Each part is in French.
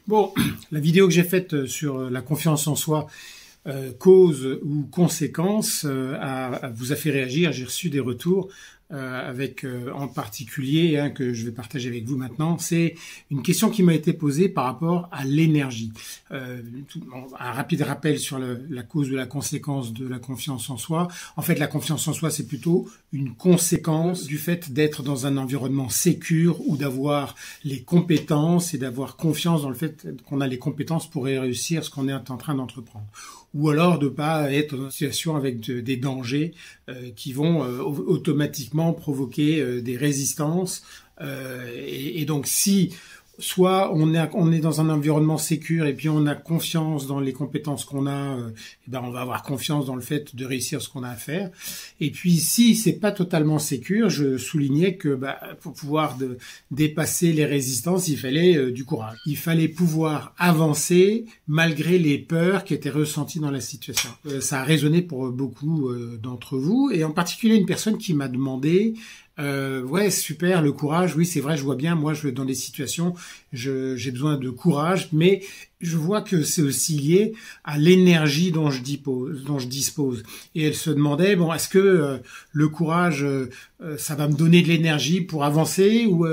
Bon, la vidéo que j'ai faite sur la confiance en soi, cause ou conséquence, vous a fait réagir. J'ai reçu des retours avec en particulier, que je vais partager avec vous maintenant. C'est une question qui m'a été posée par rapport à l'énergie. Un rapide rappel sur la cause ou la conséquence de la confiance en soi. En fait, la confiance en soi, c'est plutôt une conséquence du fait d'être dans un environnement sécure ou d'avoir les compétences et d'avoir confiance dans le fait qu'on a les compétences pour réussir ce qu'on est en train d'entreprendre. Ou alors de pas être dans une situation avec des dangers qui vont automatiquement provoquer des résistances. Et donc si soit on est dans un environnement sécure et puis on a confiance dans les compétences qu'on a, on va avoir confiance dans le fait de réussir ce qu'on a à faire. Et puis si c'est pas totalement sécure, je soulignais que pour pouvoir dépasser les résistances, il fallait du courage. Il fallait pouvoir avancer malgré les peurs qui étaient ressenties dans la situation. Ça a résonné pour beaucoup d'entre vous, et en particulier une personne qui m'a demandé ouais, super, le courage. Oui, c'est vrai, je vois bien. Moi, dans des situations, j'ai besoin de courage, mais je vois que c'est aussi lié à l'énergie dont je dispose. Et elle se demandait, bon, est-ce que le courage, ça va me donner de l'énergie pour avancer, ou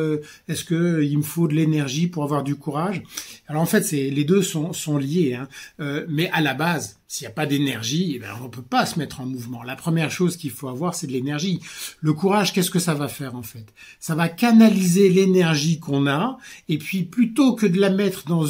est-ce que il me faut de l'énergie pour avoir du courage? Alors en fait, les deux sont liés, mais à la base, s'il n'y a pas d'énergie, on ne peut pas se mettre en mouvement. La première chose qu'il faut avoir, c'est de l'énergie. Le courage, qu'est-ce que ça va faire en fait? Ça va canaliser l'énergie qu'on a, et puis plutôt que de la mettre dans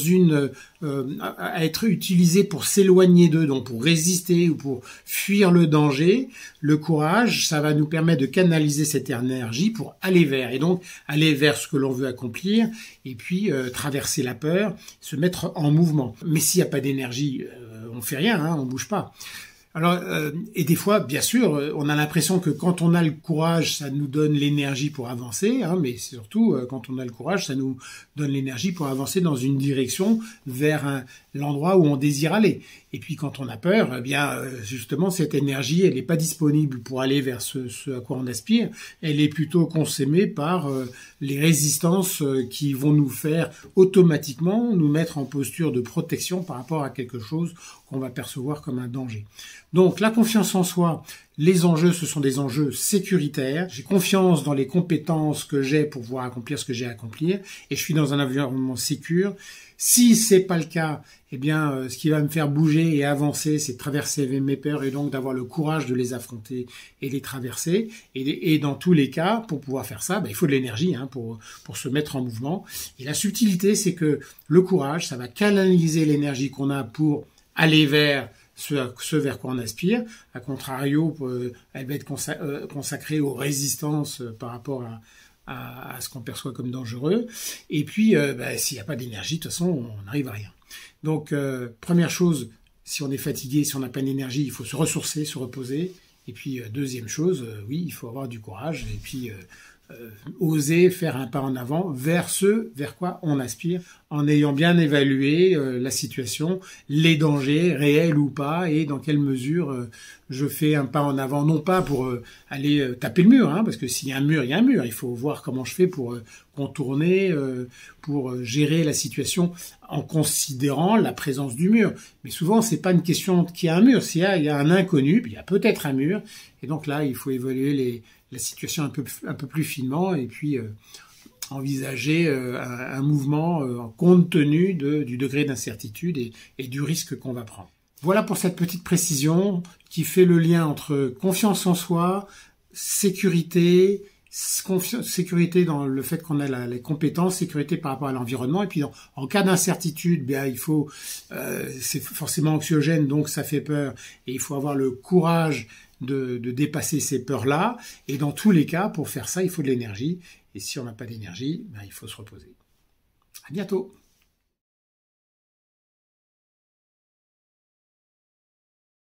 à être utilisée pour s'éloigner d'eux, donc pour résister ou pour fuir le danger, le courage, ça va nous permettre de canaliser cette énergie pour aller vers, et donc aller vers ce que l'on veut accomplir, et puis traverser la peur, se mettre en mouvement. Mais s'il n'y a pas d'énergie, on fait rien, on bouge pas. Alors, et des fois, bien sûr, on a l'impression que quand on a le courage, ça nous donne l'énergie pour avancer, mais surtout, quand on a le courage, ça nous donne l'énergie pour avancer dans une direction vers l'endroit où on désire aller. Et puis, quand on a peur, justement, cette énergie, elle n'est pas disponible pour aller vers ce à quoi on aspire. Elle est plutôt consommée par les résistances qui vont nous faire automatiquement nous mettre en posture de protection par rapport à quelque chose qu'on va percevoir comme un danger. Donc, la confiance en soi, les enjeux, ce sont des enjeux sécuritaires. J'ai confiance dans les compétences que j'ai pour pouvoir accomplir ce que j'ai à accomplir, et je suis dans un environnement sécure. Si c'est pas le cas, ce qui va me faire bouger et avancer, c'est de traverser mes peurs, et donc d'avoir le courage de les affronter et les traverser. Et dans tous les cas, pour pouvoir faire ça, il faut de l'énergie pour se mettre en mouvement. Et la subtilité, c'est que le courage, ça va canaliser l'énergie qu'on a pour aller vers ce vers quoi on aspire. A contrario, elle va être consacrée aux résistances par rapport à ce qu'on perçoit comme dangereux. Et puis, s'il n'y a pas d'énergie, de toute façon, on n'arrive à rien. Donc, première chose, si on est fatigué, si on n'a pas d'énergie, il faut se ressourcer, se reposer. Et puis, deuxième chose, oui, il faut avoir du courage. Et puis, oser faire un pas en avant vers ce vers quoi on aspire, en ayant bien évalué la situation, les dangers réels ou pas, et dans quelle mesure je fais un pas en avant, non pas pour aller taper le mur, parce que s'il y a un mur, il y a un mur. Il faut voir comment je fais pour contourner, pour gérer la situation en considérant la présence du mur. Mais souvent, c'est pas une question qu'il y a un mur. S'il y a un inconnu, puis il y a peut-être un mur, et donc là, il faut évaluer la situation un peu plus finement, et puis envisager un mouvement compte tenu du degré d'incertitude et du risque qu'on va prendre. Voilà pour cette petite précision qui fait le lien entre confiance en soi, sécurité dans le fait qu'on a les compétences, sécurité par rapport à l'environnement, et puis en cas d'incertitude, il faut, c'est forcément anxiogène, donc ça fait peur, et il faut avoir le courage de dépasser ces peurs-là. Et dans tous les cas, pour faire ça, il faut de l'énergie. Et si on n'a pas d'énergie, il faut se reposer. À bientôt.